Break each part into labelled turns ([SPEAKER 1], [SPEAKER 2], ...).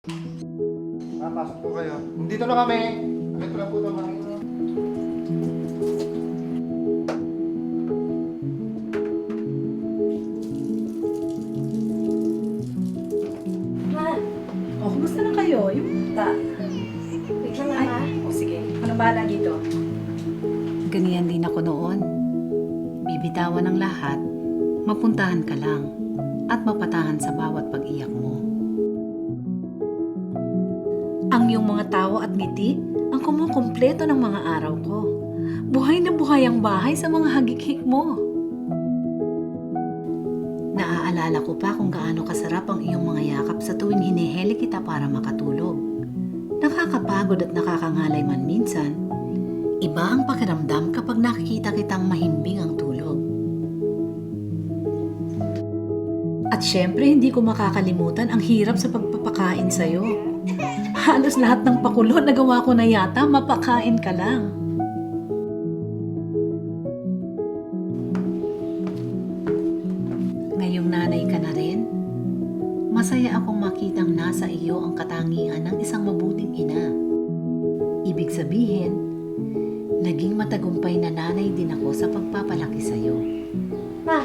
[SPEAKER 1] Pasok po kayo. Dito na kami. Bakit ko lang po ito mga
[SPEAKER 2] Ma, kumusta na kayo? Yung puta.
[SPEAKER 3] Wait lang nga, Ma.
[SPEAKER 2] Sige. Ano bahala dito?
[SPEAKER 4] Ganyan din ako noon. Bibitawan ng lahat, mapuntahan ka lang, at mapatahan sa bawat pag-iyak mo.
[SPEAKER 2] Ang iyong mga tawa at ngiti ang kumukumpleto ng mga araw ko. Buhay na buhay ang bahay sa mga hagik-hik mo.
[SPEAKER 4] Naaalala ko pa kung gaano kasarap ang iyong mga yakap sa tuwing hiniheli kita para makatulog. Nakakapagod at nakakangalay man minsan, iba ang pakiramdam kapag nakikita kitang mahimbing ang tulog.
[SPEAKER 2] At syempre, hindi ko makakalimutan ang hirap sa pagpapakain sa'yo. Halos lahat ng pakulo nagawa ko na yata, mapakain ka lang.
[SPEAKER 4] Ngayong nanay ka na rin, masaya akong makitang nasa iyo ang katangian ng isang mabuting ina. Ibig sabihin, naging matagumpay na nanay din ako sa pagpapalaki sa'yo.
[SPEAKER 3] Ma.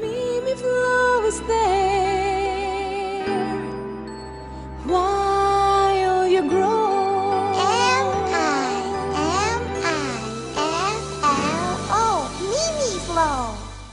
[SPEAKER 5] Mimi flows there.